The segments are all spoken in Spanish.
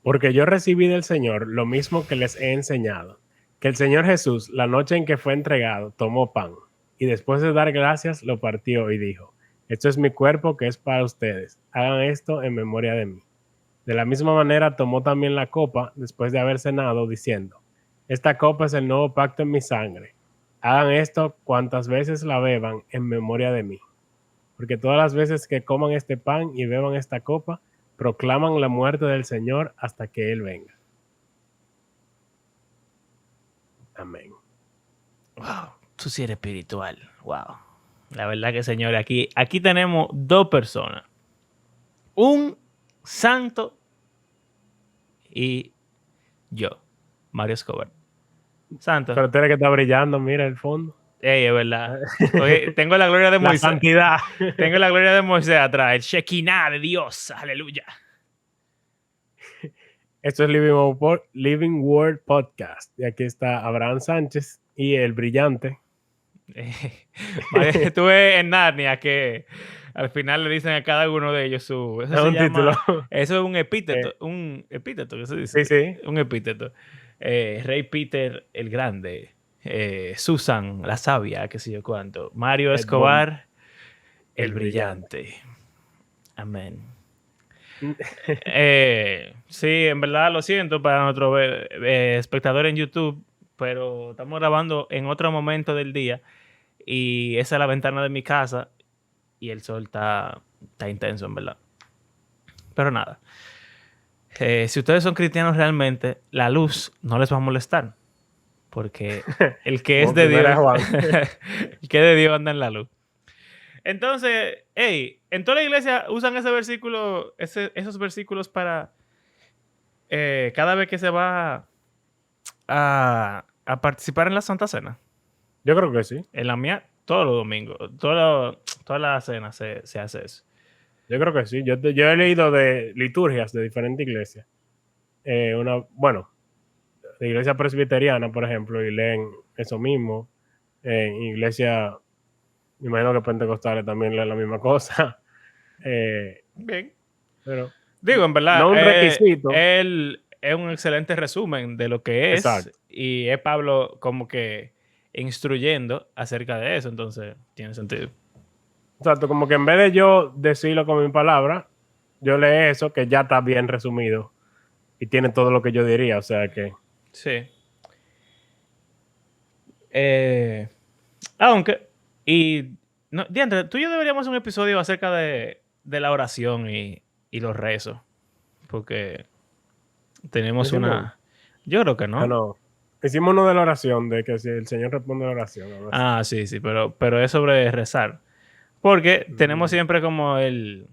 Porque yo recibí del Señor lo mismo que les he enseñado, que el Señor Jesús, la noche en que fue entregado, tomó pan, y después de dar gracias, lo partió y dijo, esto es mi cuerpo que es para ustedes, hagan esto en memoria de mí. De la misma manera tomó también la copa después de haber cenado, diciendo, esta copa es el nuevo pacto en mi sangre. Hagan esto cuantas veces la beban en memoria de mí. Porque todas las veces que coman este pan y beban esta copa, proclaman la muerte del Señor hasta que Él venga. Amén. Wow, tú sí eres espiritual. Wow. La verdad que, señores, aquí tenemos dos personas. Un santo y yo, Mario Escobar. Santo. Pero tiene que estar brillando, mira el fondo. Ey, es verdad. Oye, tengo la gloria de La Moisés. santidad. Tengo la gloria de Moisés atrás. El Shekinah de Dios. Aleluya. Esto es Living Word Podcast. Y aquí está Abraham Sánchez y el brillante. Estuve en Narnia que al final le dicen a cada uno de ellos su... Eso Es se un llama, título. eso es un epíteto. Un epíteto, ¿qué se dice? Sí, sí. Un epíteto. Rey Peter el Grande. Susan la Sabia, qué sé yo cuánto. Mario Escobar el Brillante. Amén. Sí, en verdad lo siento para nuestro espectador en YouTube, pero estamos grabando en otro momento del día y esa es la ventana de mi casa y el sol está intenso, en verdad. Pero nada, si ustedes son cristianos realmente, la luz no les va a molestar, porque el que es de Dios, el que es de Dios anda en la luz. Entonces, hey, en toda la iglesia usan ese versículo, esos versículos para cada vez que se va a participar en la Santa Cena. Yo creo que sí. En la mía, todos los domingos, toda la cena se hace eso. Yo creo que sí. Yo he leído de liturgias de diferentes iglesias. Bueno, de iglesia presbiteriana, por ejemplo, y leen eso mismo. En iglesia, me imagino que pentecostales también leen la misma cosa. Bien. Pero digo, en verdad, no un requisito. Él es un excelente resumen de lo que es. Exacto. Y es Pablo como que instruyendo acerca de eso, entonces tiene sentido. Exacto, como que en vez de yo decirlo con mi palabra, yo leo eso que ya está bien resumido y tiene todo lo que yo diría, o sea que... Sí. Aunque, Diandre, tú y yo deberíamos hacer un episodio acerca de la oración y los rezos, porque tenemos una... Yo creo que no. Ah, no. Hicimos uno de la oración, de que si el Señor responde a la oración. Sí, pero es sobre rezar. Porque tenemos siempre como en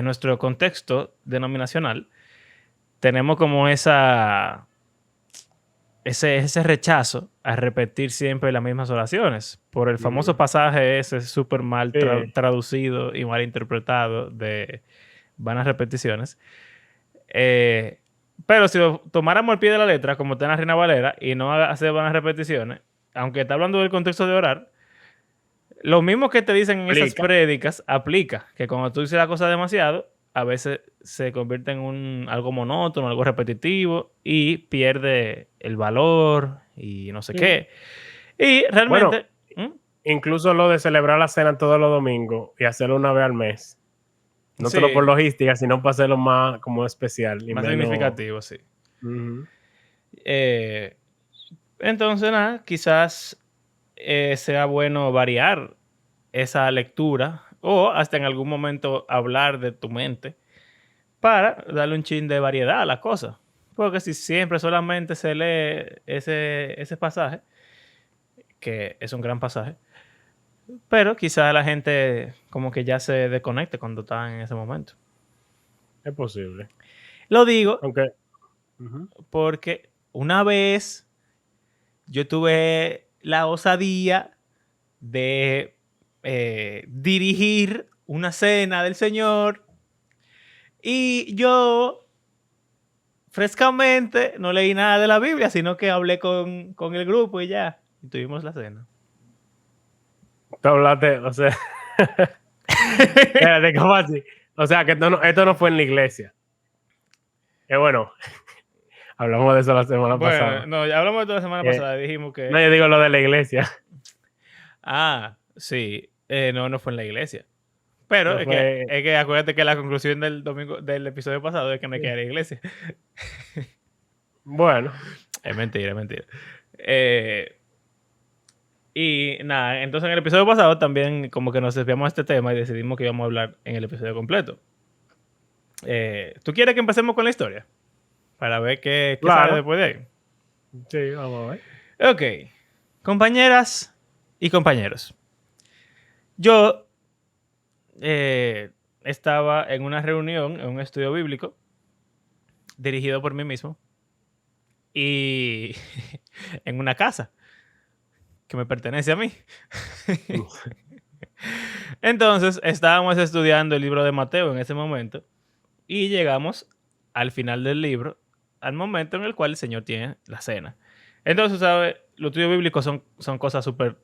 nuestro contexto denominacional, tenemos como ese rechazo a repetir siempre las mismas oraciones. Por el famoso pasaje ese súper mal traducido y mal interpretado de vanas repeticiones. Pero si lo tomáramos al pie de la letra, como está en la Reina Valera, y no hacer vanas repeticiones, aunque está hablando del contexto de orar, lo mismo que te dicen en esas prédicas aplica, que cuando tú dices la cosa demasiado, a veces se convierte en algo monótono, algo repetitivo y pierde el valor y no sé qué. Y realmente... Incluso lo de celebrar la cena todos los domingos y hacerlo una vez al mes. No solo por logística, sino para hacerlo más como especial. Y más significativo, sí. Entonces, nada, quizás sea bueno variar esa lectura o hasta en algún momento hablar de tu mente para darle un chin de variedad a la cosa. Porque si siempre solamente se lee ese pasaje, que es un gran pasaje, pero quizás la gente como que ya se desconecte cuando está en ese momento. Es posible. Lo digo porque una vez yo tuve la osadía de dirigir una cena del Señor y yo frescamente no leí nada de la Biblia, sino que hablé con el grupo y ya, y tuvimos la cena. Tú hablaste, o sea... Espérate, ¿cómo así? O sea, que esto no fue en la iglesia. Bueno, hablamos de eso la semana pasada. Bueno, no, ya hablamos de toda la semana pasada. Dijimos que... No, yo digo lo de la iglesia. Ah, sí. No fue en la iglesia. Pero No es fue... que acuérdate que la conclusión del domingo, del episodio pasado es que no hay que ir a la iglesia. Bueno, Es mentira, es mentira. Y nada, entonces en el episodio pasado también como que nos desviamos de este tema y decidimos que íbamos a hablar en el episodio completo. ¿Tú quieres que empecemos con la historia? Para ver qué sale claro. después de ahí. Sí, vamos a ver. Ok. Compañeras y compañeros. Yo estaba en una reunión, en un estudio bíblico, dirigido por mí mismo, y en una casa que me pertenece a mí. Entonces, estábamos estudiando el libro de Mateo en ese momento y llegamos al final del libro, al momento en el cual el Señor tiene la cena. Entonces, ¿sabes? Los estudios bíblicos son cosas súper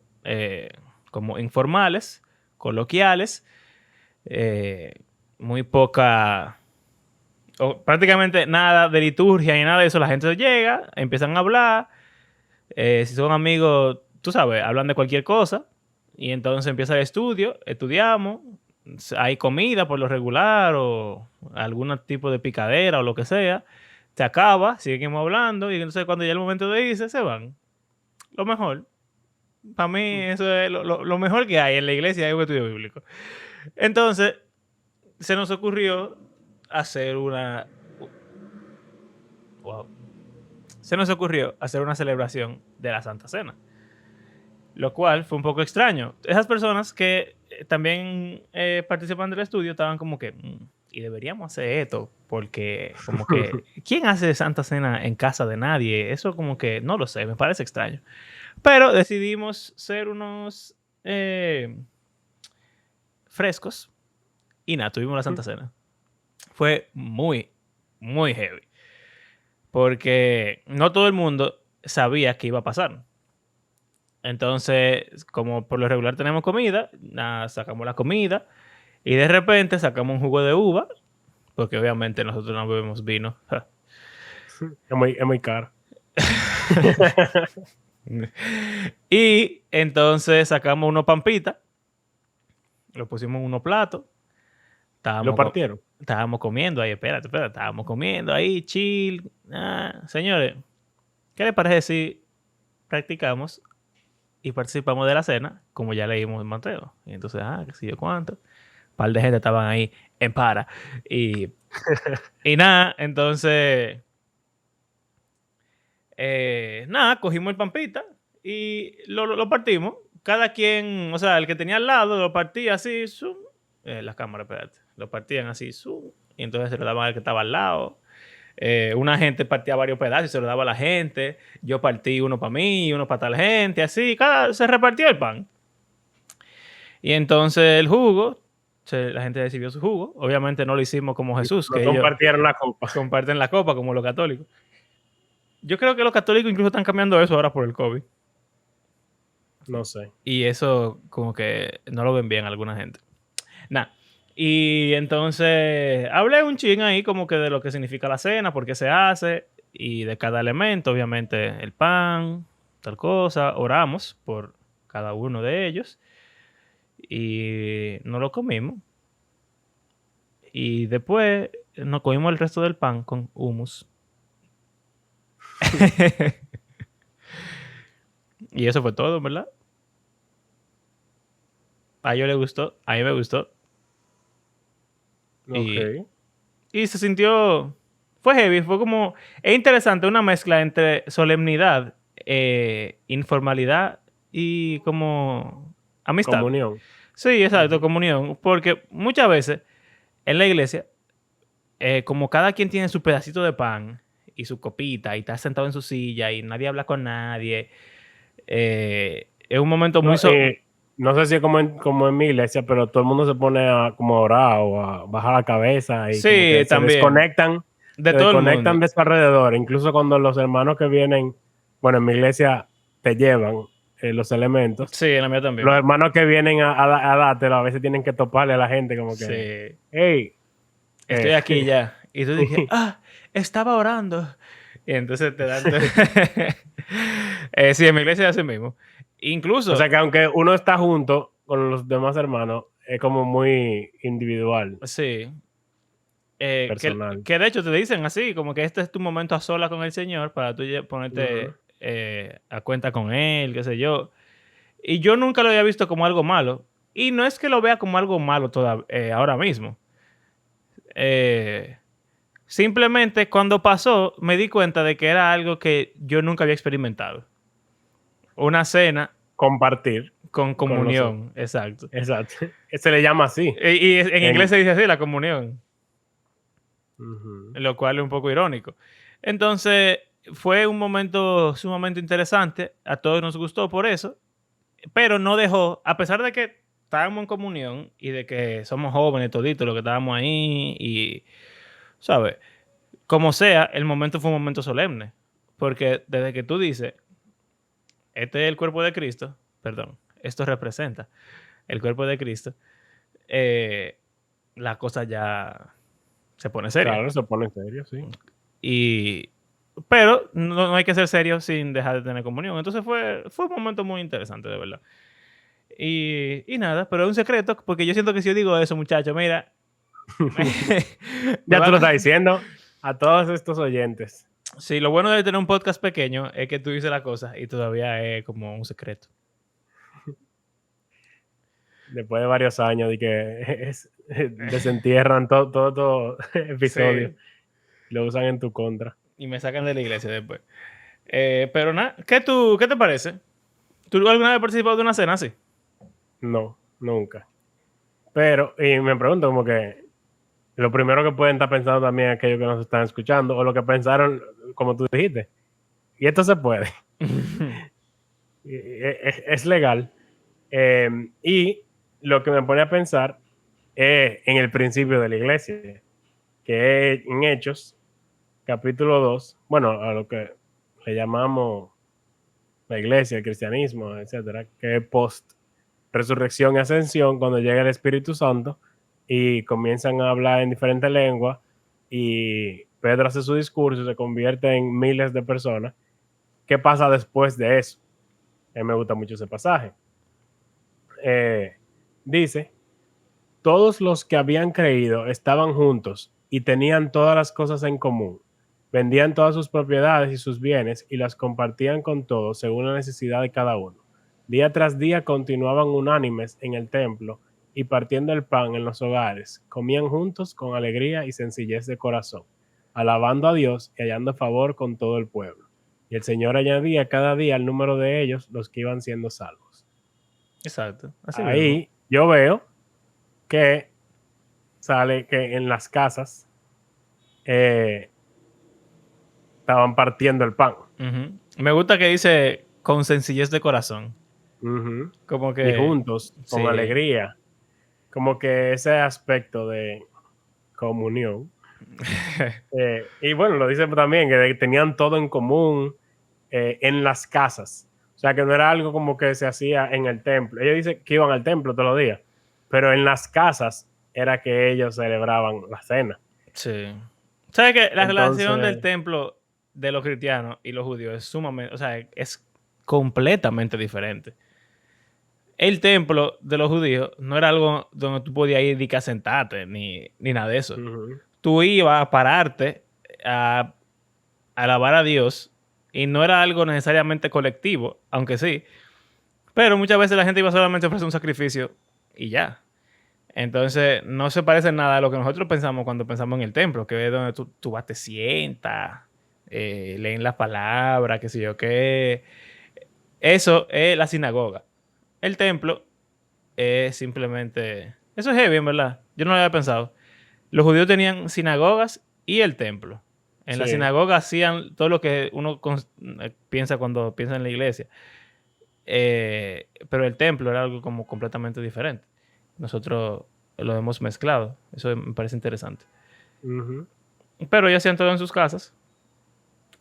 como informales, coloquiales, muy poca, o prácticamente nada de liturgia ni nada de eso. La gente llega, empiezan a hablar, si son amigos, tú sabes, hablan de cualquier cosa y entonces empieza el estudio, estudiamos, hay comida por lo regular o algún tipo de picadera o lo que sea, se acaba, seguimos hablando y entonces cuando ya el momento de irse, se van. Lo mejor. Para mí eso es lo mejor que hay en la iglesia, hay un estudio bíblico. Entonces, se nos ocurrió hacer una... Wow. Se nos ocurrió hacer una celebración de la Santa Cena. Lo cual fue un poco extraño. Esas personas que también participan del estudio estaban como que, y deberíamos hacer esto, porque como que, ¿quién hace Santa Cena en casa de nadie? Eso como que, no lo sé, me parece extraño. Pero decidimos ser unos frescos y nada, tuvimos la Santa Cena. Fue muy, muy heavy. Porque no todo el mundo sabía qué iba a pasar. Entonces, como por lo regular tenemos comida, sacamos la comida y de repente sacamos un jugo de uva, porque obviamente nosotros no bebemos vino. Es muy caro. Y entonces sacamos unos pampitas, lo pusimos en unos platos. ¿Lo partieron? Estábamos comiendo ahí, espérate, estábamos comiendo ahí, chill. Señores, ¿qué les parece si practicamos y participamos de la cena, como ya leímos en Mateo? Y entonces, qué sé yo cuánto. Un par de gente estaban ahí en para. Y nada, entonces, cogimos el pampita y lo partimos. Cada quien, o sea, el que tenía al lado lo partía así, la cámara, espérate. Lo partían así, y entonces se lo daban al que estaba al lado. Una gente partía varios pedazos y se lo daba a la gente. Yo partí uno para mí, uno para tal gente, así. Se repartió el pan. Y entonces el jugo, la gente recibió su jugo. Obviamente no lo hicimos como Jesús, No que compartieron la copa. comparten la copa como los católicos. Yo creo que los católicos incluso están cambiando eso ahora por el COVID. No sé. Y eso como que no lo ven bien alguna gente. Nada. Y entonces hablé un ching ahí como que de lo que significa la cena, por qué se hace y de cada elemento, obviamente el pan, tal cosa. Oramos por cada uno de ellos y nos lo comimos. Y después nos comimos el resto del pan con hummus. Y eso fue todo, ¿verdad? A ellos les gustó, a mí me gustó. Okay. Y se sintió... Fue heavy, fue como... Es interesante, una mezcla entre solemnidad, informalidad y como amistad. Comunión. Sí, exacto, comunión. Porque muchas veces en la iglesia, como cada quien tiene su pedacito de pan y su copita y está sentado en su silla y nadie habla con nadie, es un momento muy... No sé si es como en mi iglesia, pero todo el mundo se pone a como a orar o a bajar la cabeza y sí, como que también. se desconectan de su alrededor. Incluso cuando los hermanos que vienen, bueno, en mi iglesia te llevan los elementos. Sí, en la mía también. Los hermanos que vienen a dártelo a veces tienen que toparle a la gente como que, sí. hey. Estoy aquí ya. Y tú dije, estaba orando. Y entonces te dan... sí, en mi iglesia es así mismo. Incluso... O sea que aunque uno está junto con los demás hermanos, es como muy individual, Sí. personal. Que de hecho te dicen así, como que este es tu momento a solas con el Señor para tú Ujú. ponerte a cuenta con Él, qué sé yo. Y yo nunca lo había visto como algo malo. Y no es que lo vea como algo malo ahora mismo. Eh, Simplemente cuando pasó me di cuenta de que era algo que yo nunca había experimentado. Una cena Compartir con con los otros. comunión, exacto. Exacto. Se le llama así. Y en inglés En, se dice así, la comunión, Ujú. lo cual es un poco irónico. Entonces, fue un momento sumamente interesante, a todos nos gustó por eso, pero no dejó, a pesar de que estábamos en comunión y de que somos jóvenes toditos los que estábamos ahí y, ¿sabes? Como sea, el momento fue un momento solemne, porque desde que tú dices, este es el cuerpo de Cristo, perdón, esto representa el cuerpo de Cristo, eh, la cosa ya se pone seria. Claro, se pone en serio, sí. Y, pero no hay que ser serio sin dejar de tener comunión. Entonces fue un momento muy interesante, de verdad. Y nada, pero es un secreto, porque yo siento que si yo digo eso, muchachos, mira, me Ya tú lo van estás diciendo a todos estos oyentes. Sí, lo bueno de tener un podcast pequeño es que tú dices la cosa y todavía es como un secreto. Después de varios años de que desentierran todo episodio. Sí, Lo usan en tu contra. y me sacan de la iglesia después. Pero nada, ¿qué te parece? ¿Tú alguna vez has participado de una cena así? No, nunca. Pero, y me pregunto como que lo primero que pueden estar pensando también aquellos que nos están escuchando, o lo que pensaron, como tú dijiste. Y esto se puede. Es legal. Y lo que me pone a pensar es en el principio de la iglesia, que es en Hechos, capítulo 2, bueno, a lo que le llamamos la iglesia, el cristianismo, etcétera, que es post resurrección y ascensión, cuando llega el Espíritu Santo y comienzan a hablar en diferentes lenguas y Pedro hace su discurso y se convierte en miles de personas. ¿Qué pasa después de eso? A mí me gusta mucho ese pasaje. Dice, todos los que habían creído estaban juntos y tenían todas las cosas en común. Vendían todas sus propiedades y sus bienes y las compartían con todos según la necesidad de cada uno. Día tras día continuaban unánimes en el templo y partiendo el pan en los hogares, comían juntos con alegría y sencillez de corazón, alabando a Dios y hallando favor con todo el pueblo. Y el Señor añadía cada día al número de ellos los que iban siendo salvos. Exacto, así mismo. Ahí yo veo que sale que en las casas estaban partiendo el pan. Ujú. Me gusta que dice con sencillez de corazón. Uh-huh. Como Y que, juntos, con sí. alegría. Como que ese aspecto de comunión. Y bueno, lo dice también, que tenían todo en común en las casas. O sea, que no era algo como que se hacía en el templo. Ellos dicen que iban al templo todos los días, pero en las casas era que ellos celebraban la cena. Sí. ¿Sabes que la relación del Entonces, templo de los cristianos y los judíos es sumamente, o sea, es completamente diferente? El templo de los judíos no era algo donde tú podías ir y que a sentarte, ni nada de eso. uh-huh, Tú ibas a pararte a alabar a Dios y no era algo necesariamente colectivo, aunque sí. Pero muchas veces la gente iba solamente a ofrecer un sacrificio y ya. Entonces, no se parece en nada a lo que nosotros pensamos cuando pensamos en el templo, que es donde tú vas, te sientas, leen la palabra, qué sé yo, qué. Eso es la sinagoga. El templo es simplemente... Eso es heavy, en verdad. Yo no lo había pensado. Los judíos tenían sinagogas y el templo. En la sí. sinagoga hacían todo lo que uno piensa cuando piensa en la iglesia. Pero el templo era algo como completamente diferente. Nosotros lo hemos mezclado. Eso me parece interesante. Uh-huh. Pero ellos hacían todo en sus casas.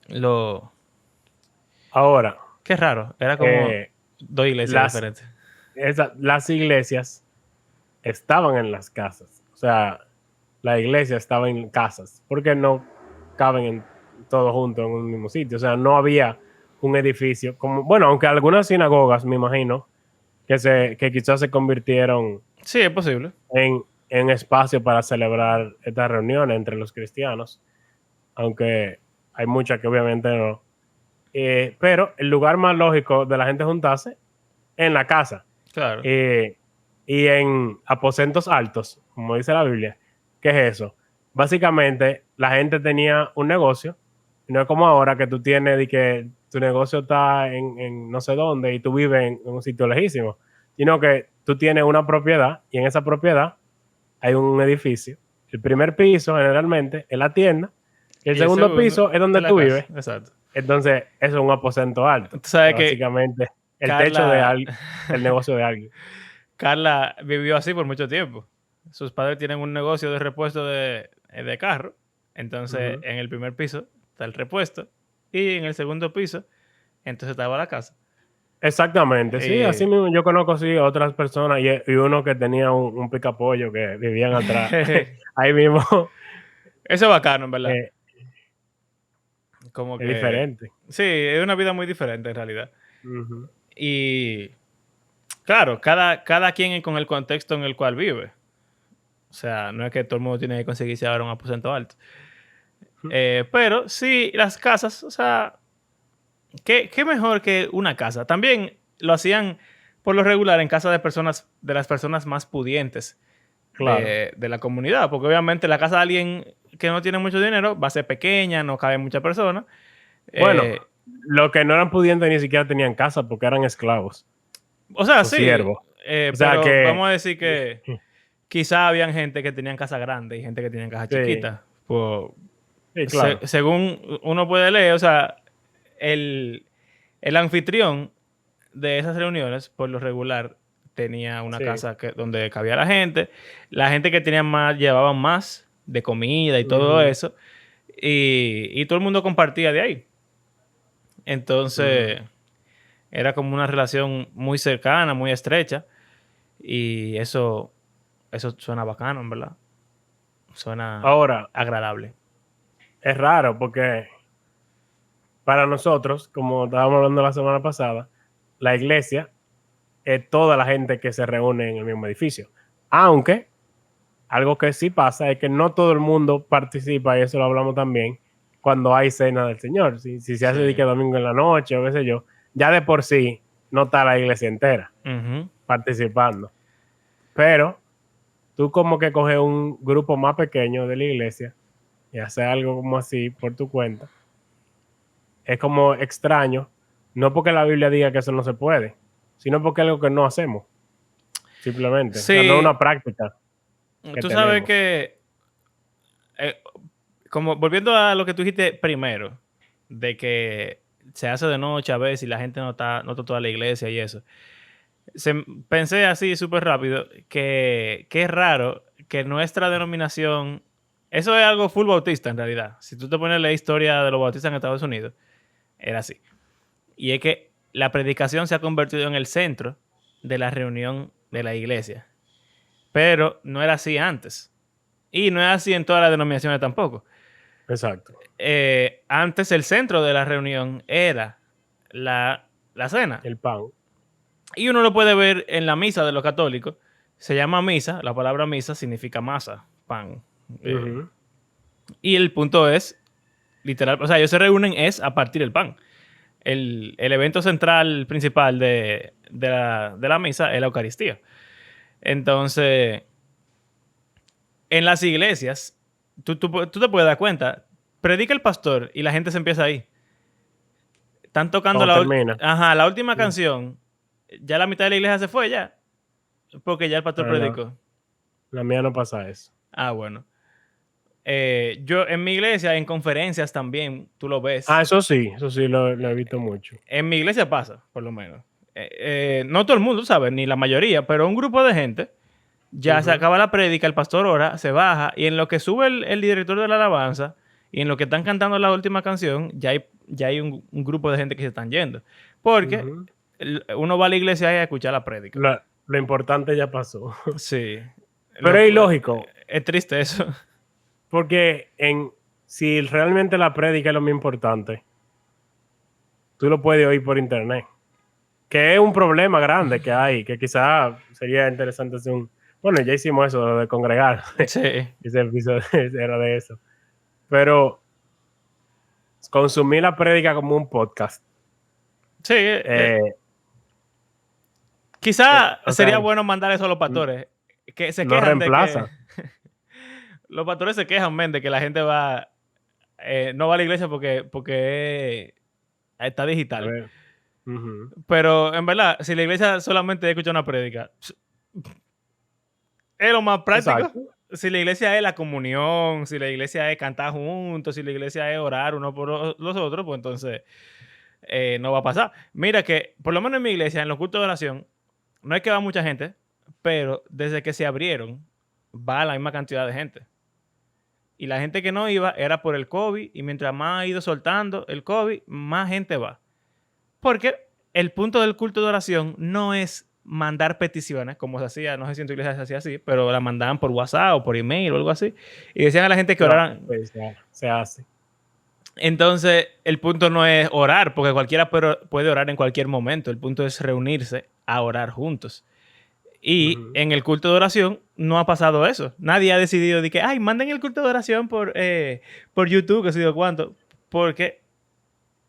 Lo... Ahora, Qué raro. Era como eh, dos iglesias las, diferentes. las iglesias estaban en las casas. O sea, la iglesia estaba en casas, porque no caben todos juntos en un mismo sitio. O sea, no había un edificio como, bueno, aunque algunas sinagogas, me imagino, que quizás se convirtieron Sí, es posible. en espacio para celebrar estas reuniones entre los cristianos, aunque hay muchas que obviamente no. Pero el lugar más lógico de la gente juntarse en la casa. Claro. Y en aposentos altos, como dice la Biblia. ¿Qué es eso? Básicamente, la gente tenía un negocio. No es como ahora que tú tienes de que tu negocio está en no sé dónde y tú vives en un sitio lejísimo. Sino que tú tienes una propiedad y en esa propiedad hay un edificio. El primer piso, generalmente, es la tienda. Y el Y el segundo segundo, piso es de donde la tú casa. vives. Exacto. Entonces, eso es un aposento alto. Tú sabes que Básicamente, el techo Carla, del negocio de alguien. Carla vivió así por mucho tiempo. Sus padres tienen un negocio de repuesto de carro. Entonces, Ujú. en el primer piso está el repuesto. Y en el segundo piso, entonces estaba la casa. Exactamente, sí, así Y mismo yo conozco sí otras personas y uno que tenía un picapollo que vivían atrás, ahí mismo, eso es bacano, en verdad. eh, Como es que, diferente. sí, es una vida muy diferente en realidad. Ujú. Y claro, cada quien con el contexto en el cual vive. O sea, no es que todo el mundo tiene que conseguirse ahora un aposento alto. Pero sí, las casas, o sea, ¿qué mejor que una casa? También lo hacían por lo regular en casa de personas, de las personas más pudientes Claro. de la comunidad, porque obviamente la casa de alguien que no tiene mucho dinero va a ser pequeña, no cabe muchas personas. Bueno, Eh, los que no eran pudientes ni siquiera tenían casa porque eran esclavos o sea, o sí, siervos. O sea pero que, vamos a decir que quizá habían gente que tenían casa grande y gente que tenían casa sí, chiquita. Pues, sí, claro. según uno puede leer, o sea, el, el anfitrión de esas reuniones, por lo regular, tenía una Sí. casa donde cabía la gente. La gente que tenía más, llevaban más de comida y todo Ujú, eso. Y todo el mundo compartía de ahí. ujú. Entonces, era como una relación muy cercana, muy estrecha. Y eso suena bacano, en verdad. Suena Ahora, agradable. es raro porque para nosotros, como estábamos hablando la semana pasada, la iglesia es toda la gente que se reúne en el mismo edificio. Aunque algo que sí pasa es que no todo el mundo participa, y eso lo hablamos también, cuando hay cena del Señor. Si se hace de que Sí. domingo en la noche o qué sé yo, ya de por sí no está la iglesia entera Ujú. participando. Pero tú como que coges un grupo más pequeño de la iglesia y haces algo como así por tu cuenta. Es como extraño, no porque la Biblia diga que eso no se puede, sino porque es algo que no hacemos, simplemente. O sea, no es Sí, una práctica que tú sabes tenemos. que, eh, como volviendo a lo que tú dijiste primero, de que se hace de noche a veces y la gente no está toda la iglesia y eso. Pensé así súper rápido que es raro que nuestra denominación, eso es algo full bautista en realidad. Si tú te pones la historia de los bautistas en Estados Unidos, era así. Y es que la predicación se ha convertido en el centro de la reunión de la iglesia. Pero no era así antes. Y no es así en todas las denominaciones tampoco. Exacto. Antes el centro de la reunión era la cena. El pan. Y uno lo puede ver en la misa de los católicos. Se llama misa, la palabra misa significa masa, pan. Ujú. Y el punto es, literal, o sea, ellos se reúnen es a partir del pan. El evento central principal de la misa es la Eucaristía. Entonces, en las iglesias, tú te puedes dar cuenta, predica el pastor y la gente se empieza ahí. Están tocando Cuando termina. ajá, la última Mm. canción, ya la mitad de la iglesia se fue ya, porque ya el pastor No, predicó. la mía no pasa eso. Ah, bueno. Yo en mi iglesia, en conferencias también, tú lo Ah, ves. eso sí lo he visto mucho. En mi iglesia pasa, por lo menos. No todo el mundo, ¿sabes? Ni la mayoría, pero un grupo de gente, ya se Ujú, acaba la prédica, el pastor ora, se baja, y en lo que sube el director de la alabanza, y en lo que están cantando la última canción, ya hay un grupo de gente que se están yendo. Porque ujú. uno va a la iglesia a escuchar la prédica. Lo importante ya pasó. Sí. Pero es ilógico. Es triste eso. Porque si realmente la prédica es lo más importante, tú lo puedes oír por internet. Que es un problema grande que hay, que quizá sería interesante hacer un... Bueno, ya hicimos eso, lo de congregar. Sí. Ese episodio era de eso. Pero consumir la prédica como un podcast. Sí, quizá O sea, sería bueno mandar eso a los pastores, que se no quejan de que... reemplaza. Los pastores se quejan, men, de que la gente va... no va a la iglesia porque está A digital. ver. Ujú. Pero en verdad, si la iglesia solamente escucha una prédica, es lo más práctico. Exacto. Si la iglesia es la comunión, si la iglesia es cantar juntos, si la iglesia es orar uno por los otros, pues entonces no va a pasar. Mira que, por lo menos en mi iglesia, en los cultos de oración, no es que va mucha gente, pero desde que se abrieron, va la misma cantidad de gente. Y la gente que no iba era por el COVID, y mientras más ha ido soltando el COVID, más gente va. Porque el punto del culto de oración no es mandar peticiones, como se hacía, no sé si en tu iglesia se hacía así, pero la mandaban por WhatsApp o por email o algo así, y decían a la gente que Claro, oraran. pues, se hace. Entonces, el punto no es orar, porque cualquiera puede orar en cualquier momento. El punto es reunirse a orar juntos. Y Ujú. en el culto de oración no ha pasado eso. Nadie ha decidido de que, ay, manden el culto de oración por YouTube, que sé yo cuánto. Porque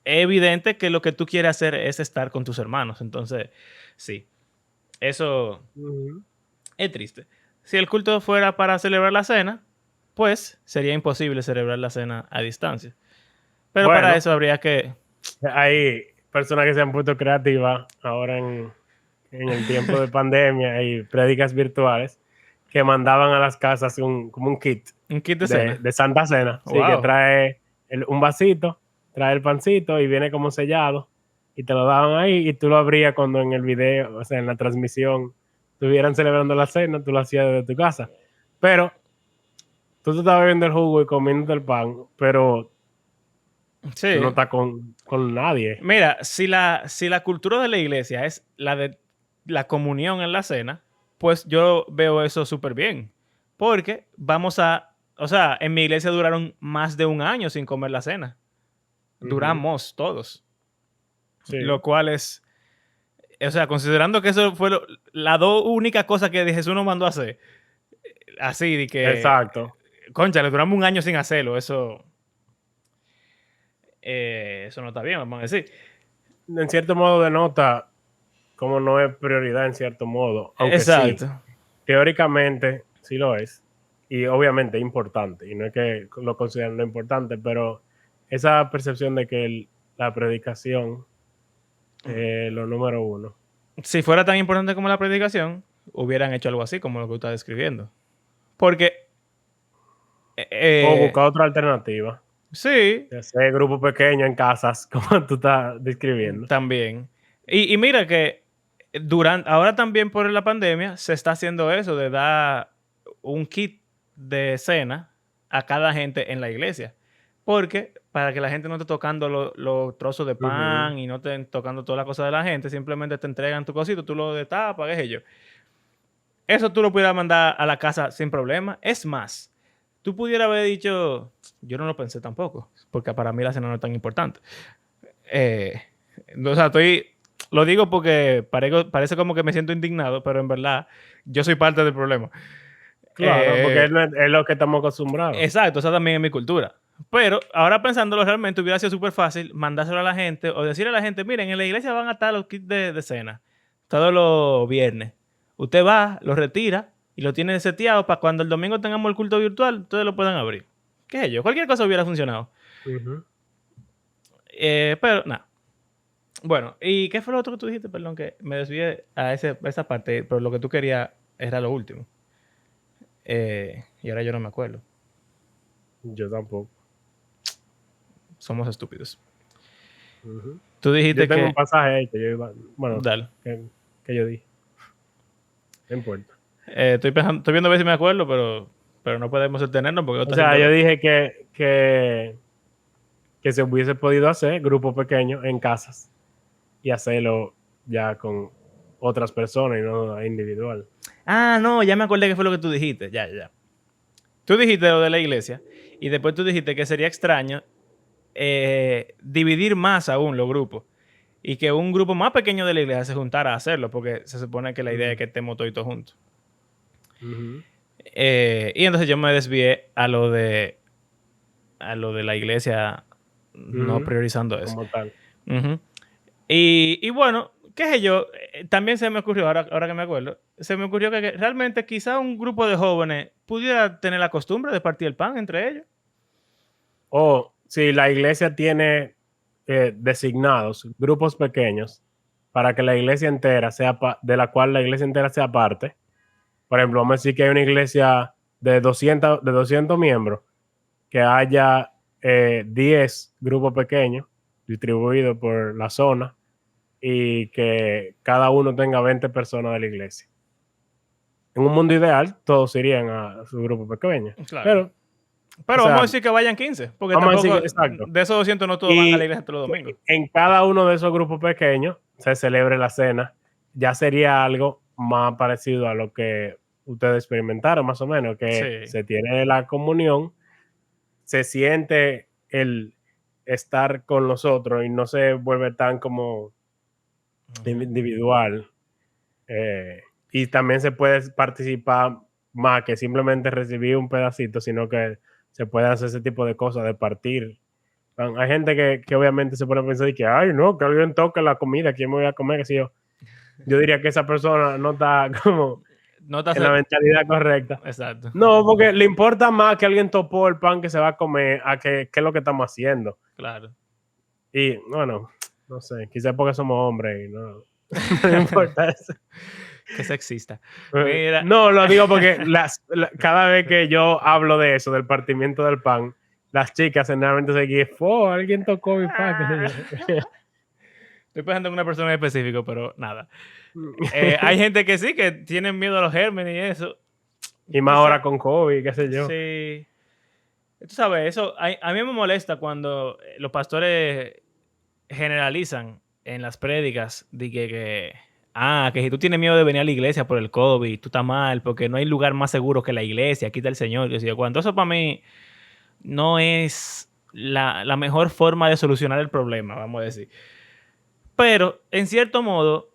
es evidente que lo que tú quieres hacer es estar con tus hermanos. Entonces, sí, eso Ujú. es triste. Si el culto fuera para celebrar la cena, pues sería imposible celebrar la cena a distancia. Pero para Bueno, eso habría que... hay personas que se han puesto creativas ahora en el tiempo de pandemia y prédicas virtuales que mandaban a las casas como un kit Un kit de cena. de Santa Cena. Sí, que Wow. trae un vasito, trae el pancito y viene como sellado y te lo daban ahí y tú lo abrías cuando en el video, o sea, en la transmisión estuvieran celebrando la cena, tú lo hacías desde tu casa. Pero tú te estabas bebiendo el jugo y comiendo el pan, pero tú no Sí. estás con nadie. Mira, si la cultura de la iglesia es la de la comunión en la cena, pues yo veo eso súper bien. Porque vamos a... O sea, en mi iglesia duraron más de un año sin comer la cena. Ujú. Duramos todos. Lo Sí, cual es... O sea, considerando que eso fue la dos únicas cosas que Jesús nos mandó a hacer. Así, de que... exacto. Concha, le duramos un año sin hacerlo. Eso no está bien, vamos a decir. En cierto modo denota como no es prioridad en cierto modo, aunque sí, Exacto. teóricamente sí lo es, y obviamente es importante, y no es que lo consideren lo importante, pero esa percepción de que la predicación es lo número uno. Si fuera tan importante como la predicación, hubieran hecho algo así como lo que tú estás describiendo. Porque, O buscar otra alternativa, sí, de hacer grupos pequeños en casas, como tú estás describiendo. también. Y mira que ahora también por la pandemia se está haciendo eso de dar un kit de cena a cada gente en la iglesia. Porque para que la gente no esté tocando los trozos de Ujú. pan y no estén tocando todas las cosas de la gente, simplemente te entregan tu cosito, tú lo destapas, qué sé yo. Eso tú lo pudieras mandar a la casa sin problema. Es más, tú pudieras haber dicho, yo no lo pensé tampoco, porque para mí la cena no es tan importante. Eh, o sea, lo digo porque parece como que me siento indignado, pero en verdad yo soy parte del problema. Claro, porque Eh, es lo que estamos acostumbrados. exacto, esa también es mi cultura. Pero ahora pensándolo realmente hubiera sido súper fácil mandárselo a la gente o decirle a la gente, miren, en la iglesia van a estar los kits de cena todos los viernes. Usted va, lo retira y lo tiene seteado para cuando el domingo tengamos el culto virtual, ustedes lo puedan abrir. ¿Qué sé yo? Cualquier cosa hubiera funcionado. Ujú. Pero nada. Bueno, ¿y qué fue lo otro que tú dijiste? Perdón, que me desvié a esa parte, pero lo que tú querías era lo último. Y ahora yo no me acuerdo. Yo tampoco. Somos estúpidos. Ujú. Tú Yo dijiste tengo un que... pasaje ahí que yo iba, bueno, Dale. que yo dije, no importa. Estoy viendo a ver si me acuerdo, pero no podemos detenernos porque O está sea, haciendo... yo dije que se hubiese podido hacer grupos pequeños en casas y hacerlo ya con otras personas y no individual. Ah, no, ya me acordé que fue lo que tú dijiste. Ya. tú dijiste lo de la iglesia y después tú dijiste que sería extraño dividir más aún los grupos y que un grupo más pequeño de la iglesia se juntara a hacerlo, porque se supone que la idea es que estemos todos juntos. Ujú. Y entonces yo me desvié a lo de la iglesia no Ujú. priorizando eso. Como tal. Ujú. Y bueno, qué sé yo, también se me ocurrió, ahora que me acuerdo, se me ocurrió que realmente quizá un grupo de jóvenes pudiera tener la costumbre de partir el pan entre ellos. O si la iglesia tiene designados grupos pequeños para que la iglesia entera sea de la cual la iglesia entera sea parte. Por ejemplo, vamos a decir que hay una iglesia de 200 miembros, que haya 10 grupos pequeños distribuidos por la zona y que cada uno tenga 20 personas de la iglesia. En un mundo ideal, todos irían a su grupo pequeño. Claro. Pero, o Pero vamos a sea, decir que vayan 15, porque vamos a decir tampoco que, exacto. de esos 200 no todos van a la Y iglesia todos los domingos. en cada uno de esos grupos pequeños se celebre la cena. Ya sería algo más parecido a lo que ustedes experimentaron, más o menos, que Sí. se tiene la comunión, se siente el estar con los otros y no se vuelve tan como individual. Y también se puede participar más que simplemente recibir un pedacito, sino que se puede hacer ese tipo de cosas, de partir. Hay gente que obviamente se pone a pensar y que, ay, no, que alguien toque la comida, ¿quién me voy a comer? Que si yo diría que esa persona no está como No te en la hace... mentalidad correcta. Exacto. No, porque le importa más que alguien topó el pan que se va a comer a que qué es lo que estamos haciendo. Claro. Y bueno, no sé, quizás porque somos hombres y no, no importa eso. Qué sexista. Mira. No, lo digo porque cada vez que yo hablo de eso, del partimiento del pan, las chicas generalmente se guían, oh, alguien tocó mi pan, qué sé yo. Estoy pensando en una persona en específico, pero nada. Hay gente que sí, que tienen miedo a los gérmenes y eso. Y más ahora con COVID, qué sé yo. Sí. Tú sabes, eso a mí me molesta cuando los pastores generalizan en las prédicas de que si tú tienes miedo de venir a la iglesia por el COVID, tú estás mal, porque no hay lugar más seguro que la iglesia, aquí está el Señor. Cuando eso para mí no es la mejor forma de solucionar el problema, vamos a decir. Pero, en cierto modo,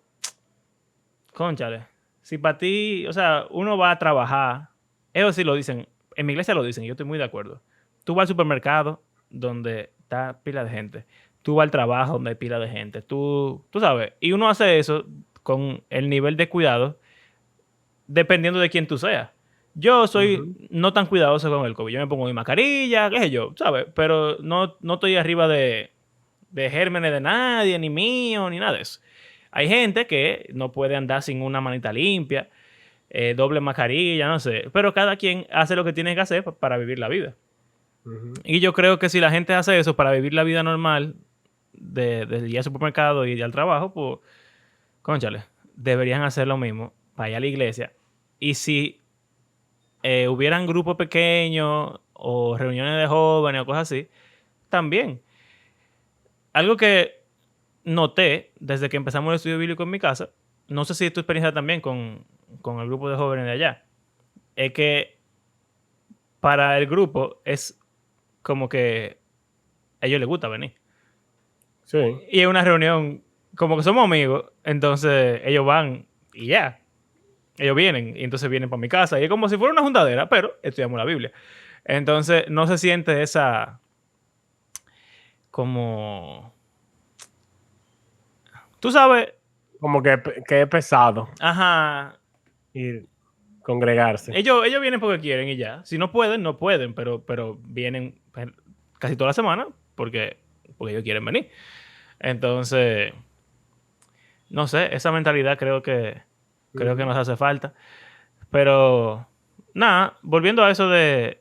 cónchale, si para ti, o sea, uno va a trabajar, eso sí lo dicen, en mi iglesia lo dicen, y yo estoy muy de acuerdo. Tú vas al supermercado donde está pila de gente, tú vas al trabajo donde hay pila de gente, tú sabes, y uno hace eso con el nivel de cuidado dependiendo de quién tú seas. Yo soy no tan cuidadoso con el COVID, yo me pongo mi mascarilla, qué sé yo, ¿sabes? Pero no estoy arriba de gérmenes de nadie, ni mío, ni nada de eso. Hay gente que no puede andar sin una manita limpia, doble mascarilla, no sé. Pero cada quien hace lo que tiene que hacer para vivir la vida. Y yo creo que si la gente hace eso para vivir la vida normal, de ir al supermercado y ir al trabajo, pues, cónchale, deberían hacer lo mismo para ir a la iglesia. Y si hubieran grupos pequeños o reuniones de jóvenes o cosas así, también. Algo que noté desde que empezamos el estudio bíblico en mi casa, no sé si es tu experiencia también con el grupo de jóvenes de allá, es que para el grupo es como que a ellos les gusta venir. Sí. Y es una reunión, como que somos amigos, entonces ellos van y ya. Ellos vienen y entonces vienen para mi casa. Y es como si fuera una juntadera, pero estudiamos la Biblia. Entonces no se siente esa como... Tú sabes... Como que es pesado Ajá. ir congregarse. Ellos vienen porque quieren y ya. Si no pueden, no pueden, pero vienen casi toda la semana porque ellos quieren venir. Entonces, no sé, esa mentalidad creo que nos hace falta. Pero, nada, volviendo a eso de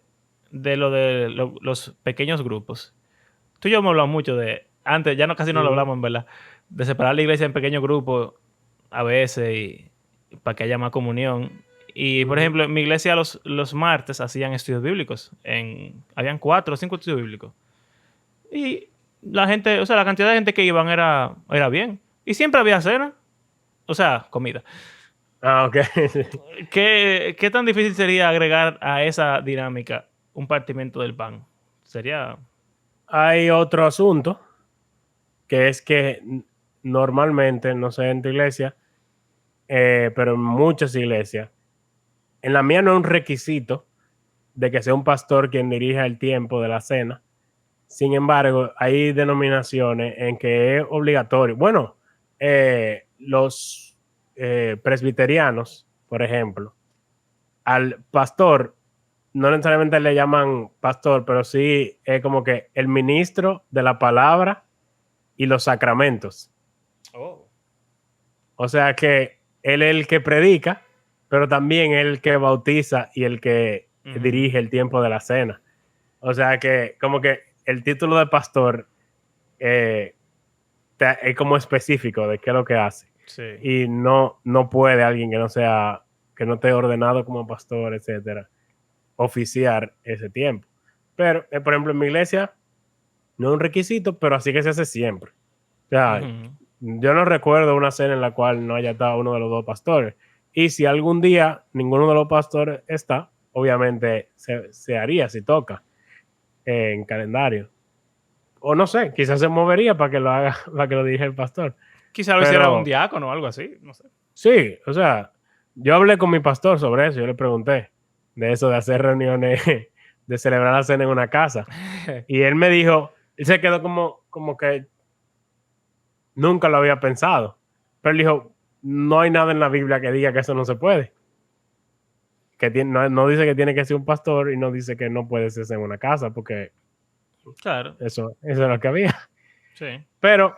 los pequeños grupos. Tú y yo hemos hablado mucho de, antes, ya no casi no lo hablamos en verdad, de separar la iglesia en pequeños grupos a veces y para que haya más comunión. Y, por ejemplo, en mi iglesia los martes hacían estudios bíblicos. Habían 4 o 5 estudios bíblicos. Y la gente, o sea, la cantidad de gente que iban era bien. Y siempre había cena. O sea, comida. Ah, ok. ¿Qué tan difícil sería agregar a esa dinámica un partimiento del pan? Sería... Hay otro asunto, que es que normalmente, no sé en tu iglesia, pero en muchas iglesias, en la mía no es un requisito de que sea un pastor quien dirija el tiempo de la cena. Sin embargo, hay denominaciones en que es obligatorio. Bueno, los presbiterianos, por ejemplo, al pastor no necesariamente le llaman pastor, pero sí es como que el ministro de la palabra y los sacramentos. Oh. O sea que él es el que predica, pero también es el que bautiza y el que Ujú. dirige el tiempo de la cena. O sea que como que el título de pastor eh, es como específico de qué es lo que hace. Sí. Y no puede alguien que no sea, que no esté ordenado como pastor, etcétera, oficiar ese tiempo. Pero, por ejemplo, en mi iglesia no es un requisito, pero así que se hace siempre. O sea, Ujú. yo no recuerdo una cena en la cual no haya estado uno de los dos pastores. Y si algún día ninguno de los pastores está, obviamente se haría si toca en calendario. O no sé, quizás se movería para que lo haga, para que lo dirija el pastor. Quizá lo hiciera un Pero diácono o algo así, no sé. sí, o sea, yo hablé con mi pastor sobre eso, yo le pregunté de eso de hacer reuniones, de celebrar la cena en una casa. Y él me dijo, él se quedó como que nunca lo había pensado. Pero él dijo, no hay nada en la Biblia que diga que eso no se puede. Que no dice que tiene que ser un pastor y no dice que no puede ser en una casa, porque Claro, eso es lo que había. sí. Pero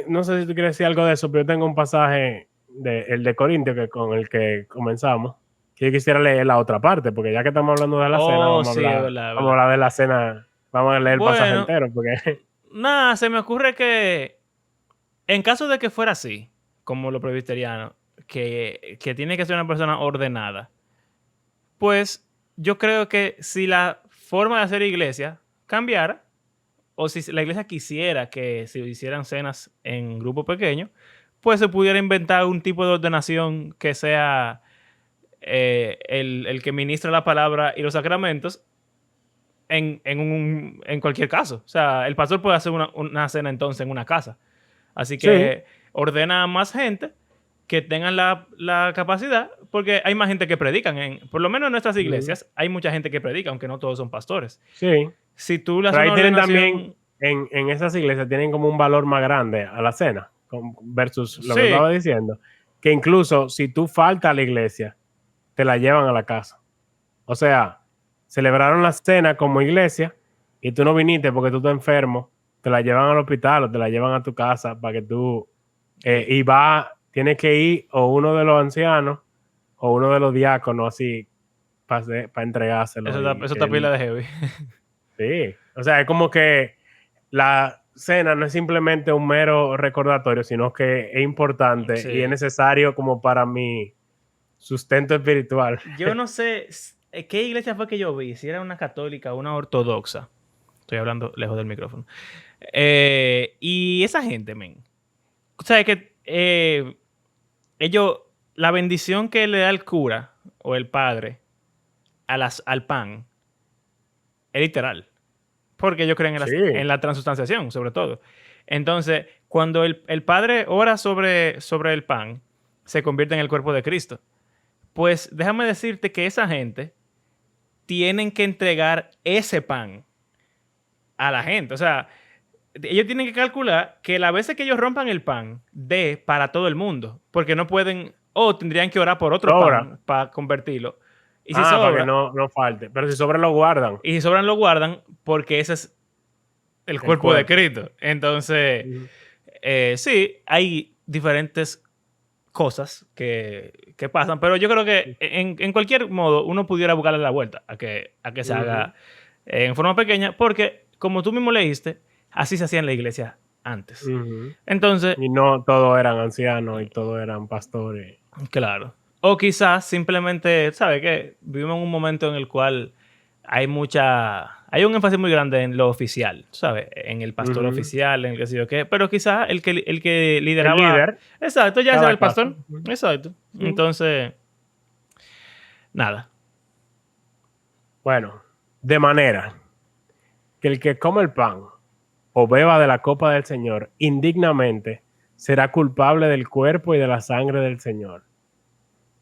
no sé si tú quieres decir algo de eso, pero yo tengo un pasaje el de Corintio que con el que comenzamos, que yo quisiera leer la otra parte, porque ya que estamos hablando de la cena, Oh, sí, es verdad, es vamos a verdad. hablar de la cena, vamos a leer el pasaje Bueno, entero, porque nada, se me ocurre que en caso de que fuera así, como lo presbiteriano, que tiene que ser una persona ordenada, pues yo creo que si la forma de hacer iglesia cambiara, o si la iglesia quisiera que se hicieran cenas en grupo pequeño, pues se pudiera inventar un tipo de ordenación que sea el que ministra la palabra y los sacramentos en cualquier caso. O sea, el pastor puede hacer una cena entonces en una casa. Así sí, que ordena a más gente que tengan la capacidad, porque hay más gente que predican. Por lo menos en nuestras ujú, iglesias hay mucha gente que predica, aunque no todos son pastores. sí, Si tú le haces pero ahí una tienen también, ordenación, en esas iglesias tienen como un valor más grande a la cena, versus lo que sí, estaba diciendo, que incluso si tú faltas a la iglesia, te la llevan a la casa. O sea, celebraron la cena como iglesia y tú no viniste porque tú estás enfermo, te la llevan al hospital o te la llevan a tu casa para que tú, ey, tienes que ir o uno de los ancianos o uno de los diáconos así para entregárselo eso y está pila de heavy. sí, o sea, es como que la cena no es simplemente un mero recordatorio, sino que es importante y es Sí. necesario como para mi sustento espiritual. Yo no sé qué iglesia fue que yo vi, si era una católica o una ortodoxa. Estoy hablando lejos del micrófono. Y esa gente, men. O sea, que ellos, la bendición que le da el cura o el padre al pan es literal. Porque ellos creen en Sí, la transustanciación, sobre todo. Entonces, cuando el padre ora sobre el pan, se convierte en el cuerpo de Cristo. Pues déjame decirte que esa gente tienen que entregar ese pan a la gente. O sea, ellos tienen que calcular que las veces que ellos rompan el pan, dé para todo el mundo. Porque no pueden, o tendrían que orar por otro sobra. pan para convertirlo. Y si Ah, para que sobra, no falte. Pero si sobra lo guardan. y si sobran lo guardan, porque ese es el El cuerpo de cuerpo. Cristo. Entonces, Ujú. sí, hay diferentes cosas que pasan, pero yo creo que en cualquier modo uno pudiera buscarle la vuelta a que se Ujú. haga en forma pequeña, porque como tú mismo leíste, así se hacía en la iglesia antes. Ujú. Entonces, Y no todos eran ancianos y todos eran pastores. claro. O quizás simplemente, ¿sabe qué? Vivimos en un momento en el cual hay un énfasis muy grande en lo oficial, ¿sabes? En el pastor oficial, en el que sé yo qué, pero quizás el que El lideraba, líder, exacto, ya era cada el caso. pastor, exacto. Entonces, nada. Bueno, de manera que el que come el pan o beba de la copa del Señor indignamente será culpable del cuerpo y de la sangre del Señor.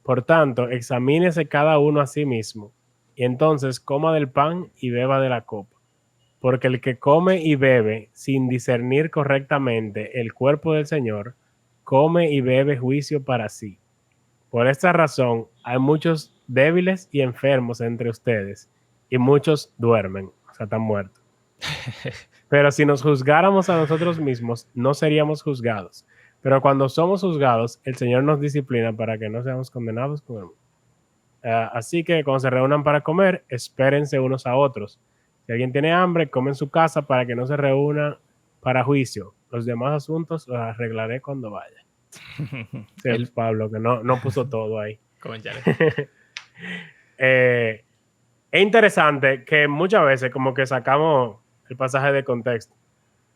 Por tanto, examínese cada uno a sí mismo, y entonces coma del pan y beba de la copa. Porque el que come y bebe sin discernir correctamente el cuerpo del Señor, come y bebe juicio para sí. Por esta razón, hay muchos débiles y enfermos entre ustedes, y muchos duermen, o sea, están muertos. Pero si nos juzgáramos a nosotros mismos, no seríamos juzgados. Pero cuando somos juzgados, el Señor nos disciplina para que no seamos condenados con el mundo. Así que cuando se reúnan para comer, espérense unos a otros. Si alguien tiene hambre, come en su casa para que no se reúna para juicio. Los demás asuntos los arreglaré cuando vaya. Sí, El, Pablo, que no puso todo ahí. Cónchale. Es interesante que muchas veces como que sacamos el pasaje de contexto.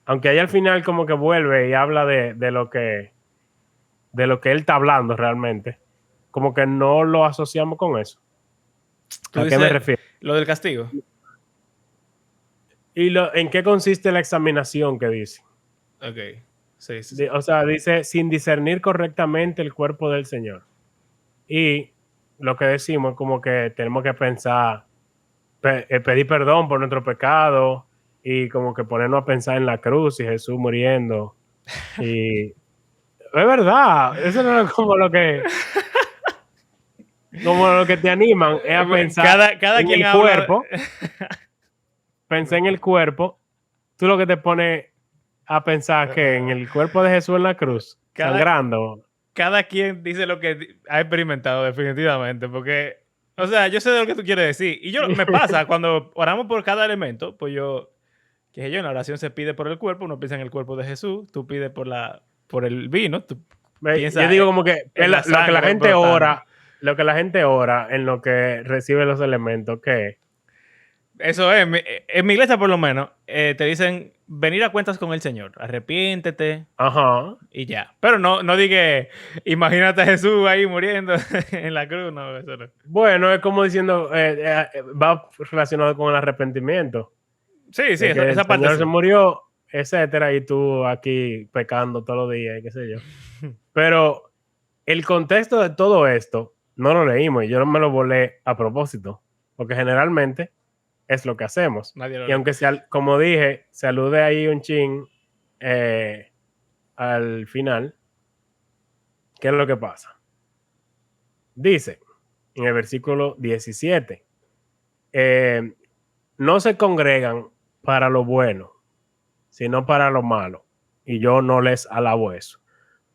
Aunque ahí al final como que vuelve y habla de lo que él está hablando realmente, como que no lo asociamos con eso. Tú ¿A qué me dices refiero? lo del castigo. ¿Y en qué consiste la examinación que dice? Ok. Sí. O sea, dice, sin discernir correctamente el cuerpo del Señor. Y lo que decimos es como que tenemos que pensar, pedir perdón por nuestro pecado y como que ponernos a pensar en la cruz y Jesús muriendo. Y es verdad, eso no es como lo que te animan, es a pensar Cada en quien el habla. cuerpo. Pensé en el cuerpo. Tú lo que te pones a pensar que en el cuerpo de Jesús en la cruz, cada, sangrando. cada quien dice lo que ha experimentado definitivamente, porque, o sea, yo sé de lo que tú quieres decir. Y me pasa, cuando oramos por cada elemento, pues que yo, en la oración se pide por el cuerpo, uno piensa en el cuerpo de Jesús, tú pides por el vino, tú Yo piensas digo como que en la lo que la sangre gente brotando. ora, en lo que recibe los elementos, que Eso es, en mi iglesia por lo menos, te dicen venir a cuentas con el Señor, arrepiéntete ajá. y ya. Pero no diga, imagínate a Jesús ahí muriendo en la cruz, no, eso no. Bueno, es como diciendo, va relacionado con el arrepentimiento, Sí, de que el esa parte Señor se sí. murió, etcétera, y tú aquí pecando todos los días, y qué sé yo. Pero el contexto de todo esto no lo leímos y yo no me lo volé a propósito, porque generalmente es lo que hacemos. Nadie lo Y lee. aunque como dije, se alude ahí un chin al final, ¿qué es lo que pasa? Dice en el versículo 17, no se congregan para lo bueno, sino para lo malo, y yo no les alabo eso.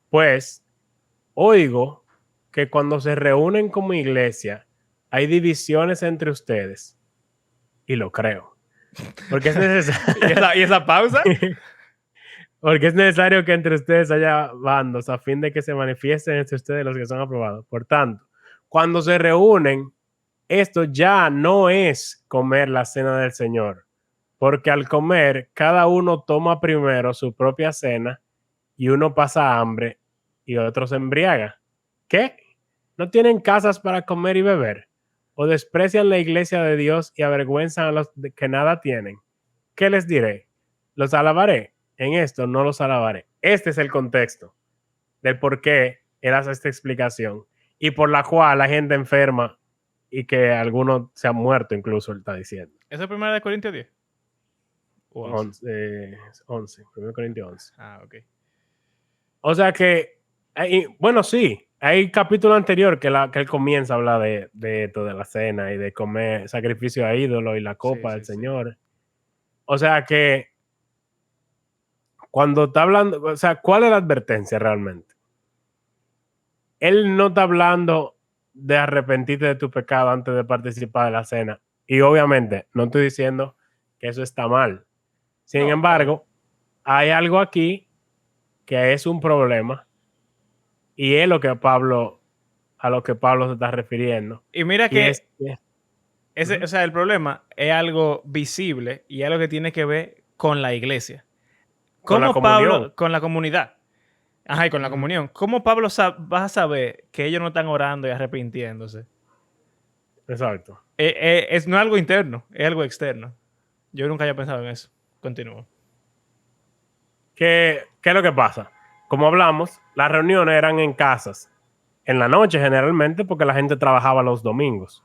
Pues oigo que cuando se reúnen como iglesia hay divisiones entre ustedes, y lo creo, porque es necesario. ¿Y esa pausa? Porque es necesario que entre ustedes haya bandos a fin de que se manifiesten entre ustedes los que son aprobados. Por tanto, cuando se reúnen, esto ya no es comer la cena del Señor, porque al comer, cada uno toma primero su propia cena y uno pasa hambre y otro se embriaga. ¿Qué? ¿No tienen casas para comer y beber? ¿O desprecian la iglesia de Dios y avergüenzan a los que nada tienen? ¿Qué les diré? ¿Los alabaré? En esto no los alabaré. Este es el contexto del por qué él hace esta explicación y por la cual la gente enferma y que algunos se han muerto incluso, él está diciendo. ¿Eso es 1 Corintios 10? ¿O 11? 11, 1 Corintios 11. Ah, ok. O sea que, bueno, sí, hay capítulo anterior que él comienza a hablar de esto, de la cena y de comer sacrificio a ídolo y la copa del Sí. Señor. O sea que cuando está hablando, o sea, ¿cuál es la advertencia realmente? Él no está hablando de arrepentirte de tu pecado antes de participar de la cena. Y obviamente no estoy diciendo que eso está mal. Sin No, claro. embargo, hay algo aquí que es un problema y es a lo que Pablo se está refiriendo. Y mira Y es que O sea, el problema es algo visible y algo que tiene que ver con la iglesia. Con la ¿Cómo comunión. Pablo, con la comunidad? Ajá, y con la Ujú. comunión. ¿Cómo Pablo va a saber que ellos no están orando y arrepintiéndose? Exacto. No es algo interno, es algo externo. Yo nunca había pensado en eso. Continúo. ¿Qué es lo que pasa? Como hablamos, las reuniones eran en casas, en la noche generalmente, porque la gente trabajaba los domingos.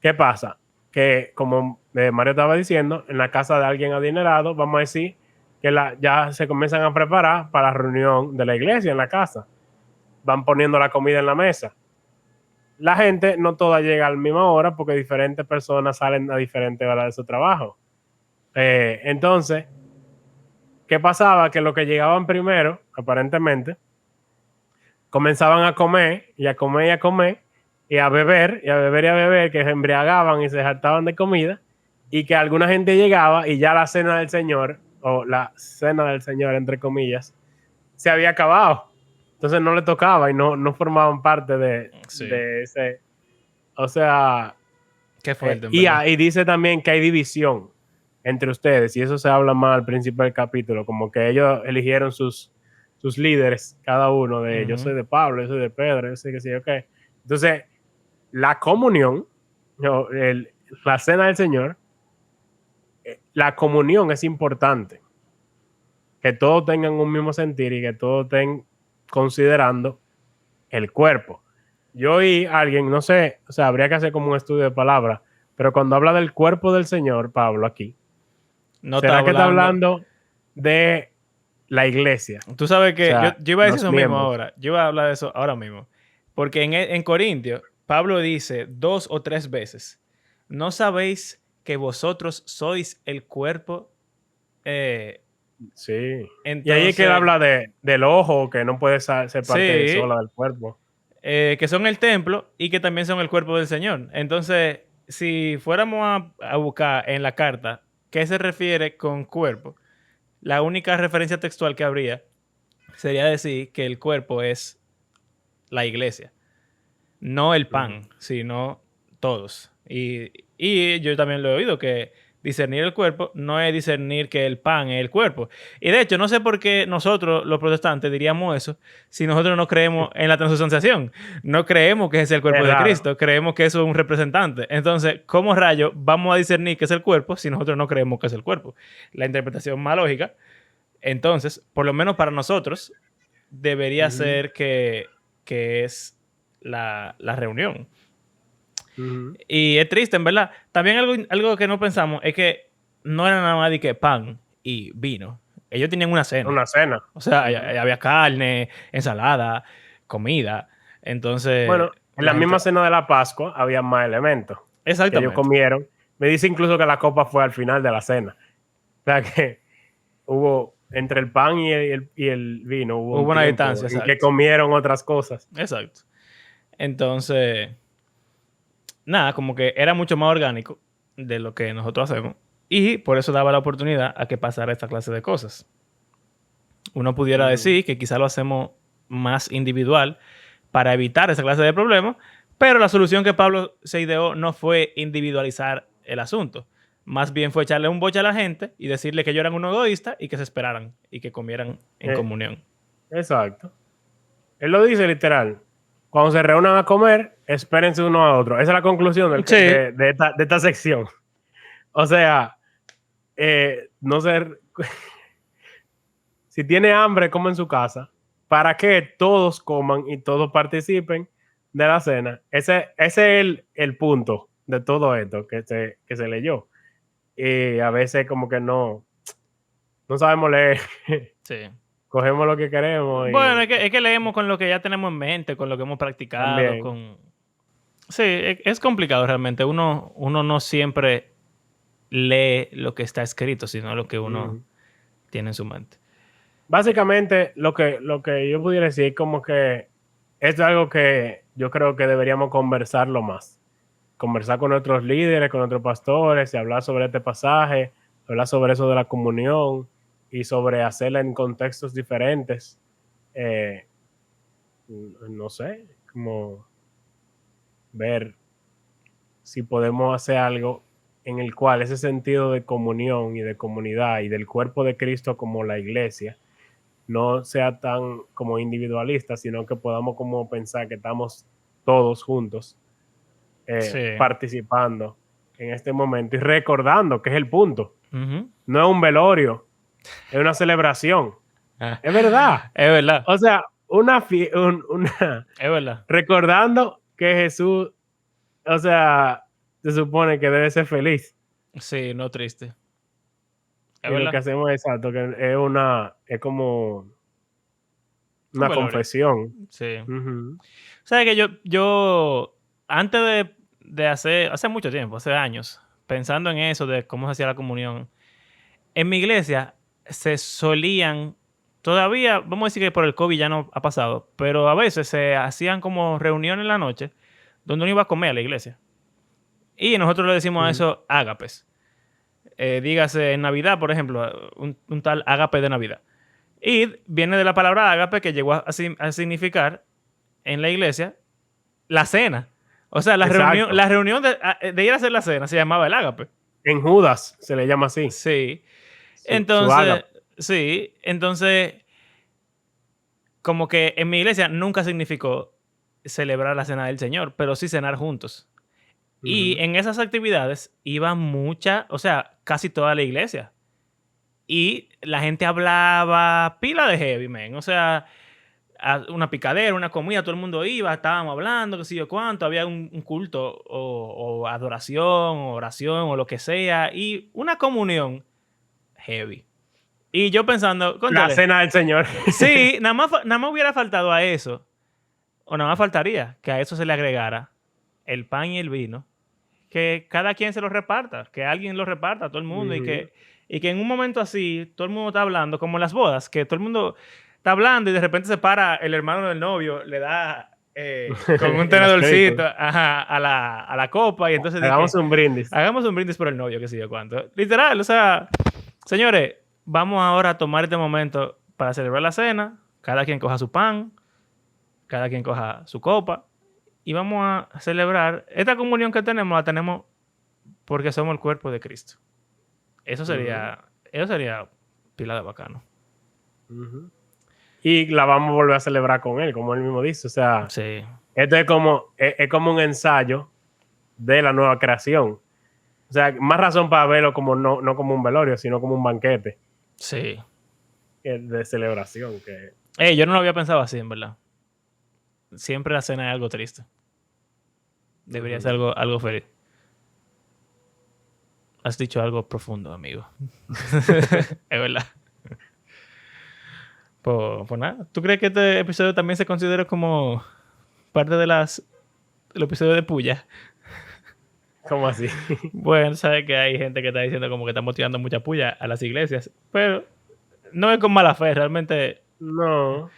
¿Qué pasa? Que como Mario estaba diciendo, en la casa de alguien adinerado, vamos a decir que ya se comienzan a preparar para la reunión de la iglesia en la casa. Van poniendo la comida en la mesa. La gente no toda llega a la misma hora porque diferentes personas salen a diferentes horas de su trabajo. Entonces, ¿qué pasaba? Que los que llegaban primero, aparentemente, comenzaban a comer y a comer y a comer y a beber y a beber y a beber, que se embriagaban y se hartaban de comida, y que alguna gente llegaba y ya la cena del Señor, o la cena del Señor, entre comillas, se había acabado. Entonces no le tocaba y no formaban parte Sí. de ese. O sea, Qué fuerte, en verdad. y dice también que hay división entre ustedes, y eso se habla más al principio del capítulo, como que ellos eligieron sus líderes, cada uno de ellos. Yo Ujú. soy de Pablo, yo soy de Pedro, yo soy que sí, ok. Entonces, la comunión, no, la cena del Señor, la comunión es importante, que todos tengan un mismo sentir y que todos estén considerando el cuerpo. Yo oí a alguien, no sé, o sea, habría que hacer como un estudio de palabras, pero cuando habla del cuerpo del Señor, Pablo, aquí, No está ¿será que está hablando. hablando de la iglesia? Tú sabes O que sea, yo iba a decir los eso mismo miembros. ahora. Yo iba a hablar de eso ahora mismo. Porque en Corintios, Pablo dice 2 o 3 veces: ¿No sabéis que vosotros sois el cuerpo? Eh, Sí. Y ahí es que él entonces, habla del ojo, que no puede ser parte sí, sola del cuerpo. que son el templo y que también son el cuerpo del Señor. Entonces, si fuéramos a buscar en la carta qué se refiere con cuerpo, la única referencia textual que habría sería decir que el cuerpo es la iglesia. No el Ujú. pan, sino todos. Y yo también lo he oído, que discernir el cuerpo no es discernir que el pan es el cuerpo. Y de hecho, no sé por qué nosotros, los protestantes, diríamos eso si nosotros no creemos en la transubstanciación. No creemos que ese es el cuerpo Es de raro. Cristo, creemos que eso es un representante. Entonces, ¿cómo rayo vamos a discernir que es el cuerpo si nosotros no creemos que es el cuerpo? La interpretación más lógica, entonces, por lo menos para nosotros, debería Ujú, ser que es la reunión. ujú. Y es triste, en verdad. También algo que no pensamos es que no era nada más de que pan y vino. Ellos tenían una cena. Una cena. O sea, Ujú. había carne, ensalada, comida. Entonces, Bueno, en la la gente... misma cena de la Pascua había más elementos que ellos Exactamente. comieron. Me dice incluso que la copa fue al final de la cena. O sea que hubo, entre el pan y el vino, hubo un Hubo una tiempo distancia, en que exacto. comieron otras cosas. Exacto. Entonces, nada, como que era mucho más orgánico de lo que nosotros hacemos. Y por eso daba la oportunidad a que pasara esta clase de cosas. Uno pudiera Ujú. decir que quizá lo hacemos más individual para evitar esa clase de problemas, pero la solución que Pablo se ideó no fue individualizar el asunto. Más bien fue echarle un boche a la gente y decirle que ellos eran unos egoístas y que se esperaran y que comieran en Eh, comunión. exacto. Él lo dice literal. Cuando se reúnan a comer, espérense uno a otro. Esa es la conclusión Sí, de esta sección. O sea, no ser, si tiene hambre, come en su casa. Para que todos coman y todos participen de la cena. Ese es el punto de todo esto que se leyó. Y a veces como que no sabemos leer. sí. Cogemos lo que queremos Bueno, y es que leemos con lo que ya tenemos en mente, con lo que hemos practicado, también. con... Sí, es complicado realmente. Uno no siempre lee lo que está escrito, sino lo que uno Ujú. tiene en su mente. Básicamente, lo que yo pudiera decir es como que esto es algo que yo creo que deberíamos conversarlo más. Conversar con nuestros líderes, con nuestros pastores y hablar sobre este pasaje, hablar sobre eso de la comunión y sobre hacerla en contextos diferentes. Eh, no sé, como ver si podemos hacer algo en el cual ese sentido de comunión y de comunidad y del cuerpo de Cristo como la iglesia no sea tan como individualista, sino que podamos como pensar que estamos todos juntos participando en este momento y recordando que es el punto. No es un velorio, es una celebración. Es verdad. Es verdad. O sea, es verdad. Recordando que Jesús, o sea, se supone que debe ser feliz. Sí, no triste. Y lo que hacemos es exacto, que es como una confesión. Sí. ¿Sabes que yo antes de hace mucho tiempo, hace años, pensando en eso de cómo se hacía la comunión, en mi iglesia se solían, todavía, vamos a decir que por el COVID ya no ha pasado, pero a veces se hacían como reuniones en la noche donde uno iba a comer a la iglesia. Y nosotros le decimos a eso ágapes. Dígase en Navidad, por ejemplo, un tal ágape de Navidad. Y viene de la palabra ágape que llegó a significar en la iglesia la cena. O sea, la reunión de ir a hacer la cena se llamaba el ágape. En Judas se le llama así. Sí. Entonces, como que en mi iglesia nunca significó celebrar la cena del Señor, pero sí cenar juntos. Y en esas actividades iba casi toda la iglesia. Y la gente hablaba pila de heavy, man. O sea, una picadera, una comida, todo el mundo iba, estábamos hablando, qué sé yo cuánto, había un culto o adoración, o oración, o lo que sea, y una comunión heavy. Y yo pensando... La cena del Señor. Sí, nada más hubiera faltado a eso, o nada más faltaría que a eso se le agregara el pan y el vino, que cada quien se lo reparta, que alguien lo reparta a todo el mundo, y que en un momento así, todo el mundo está hablando, como en las bodas, que todo el mundo está hablando y de repente se para el hermano del novio, le da con un tenedorcito a la copa y entonces... Hagamos un brindis. Hagamos un brindis por el novio, qué sé yo cuánto. Literal, o sea, señores, vamos ahora a tomar este momento para celebrar la cena, cada quien coja su pan, cada quien coja su copa, y vamos a celebrar esta comunión que tenemos, la tenemos porque somos el cuerpo de Cristo. Eso sería pila de bacano. Y la vamos a volver a celebrar con él, como él mismo dice. O sea, sí. Esto es como un ensayo de la nueva creación. O sea, más razón para verlo como no como un velorio, sino como un banquete. Sí. De celebración. Yo no lo había pensado así, en verdad. Siempre la cena es algo triste. Debería ser algo feliz. Has dicho algo profundo, amigo. Es verdad. Pues nada. ¿Tú crees que este episodio también se considera como parte de el episodio de puya? ¿Cómo así? Bueno, sabes que hay gente que está diciendo como que estamos tirando mucha puya a las iglesias, pero no es con mala fe, realmente. No. O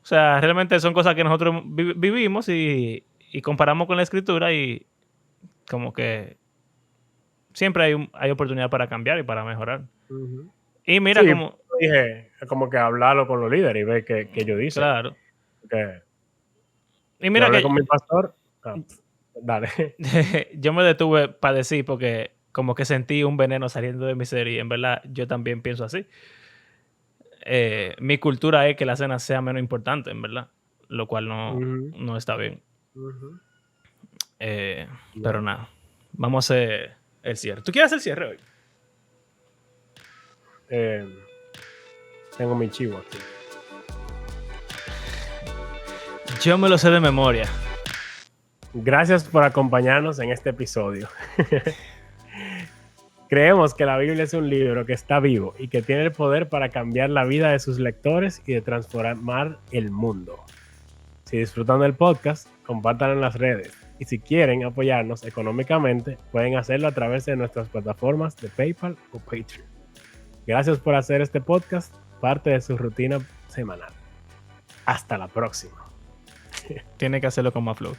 sea, realmente son cosas que nosotros vivimos y comparamos con la escritura y como que siempre hay oportunidad para cambiar y para mejorar. Y mira como... Dije, como que hablarlo con los líderes y ver qué yo dice. Claro. Y mira que... con mi pastor... dale. Yo me detuve para decir porque como que sentí un veneno saliendo de mi ser y en verdad yo también pienso así. Mi cultura es que la cena sea menos importante, en verdad. Lo cual no está bien. Pero nada. Vamos a hacer el cierre. ¿Tú quieres hacer el cierre hoy? Tengo mi chivo aquí. Yo me lo sé de memoria. Gracias por acompañarnos en este episodio. Creemos que la Biblia es un libro que está vivo y que tiene el poder para cambiar la vida de sus lectores y de transformar el mundo. Si disfrutan del podcast, compártanlo en las redes. Y si quieren apoyarnos económicamente, pueden hacerlo a través de nuestras plataformas de PayPal o Patreon. Gracias por hacer este podcast parte de su rutina semanal. Hasta la próxima. Tiene que hacerlo con más flow.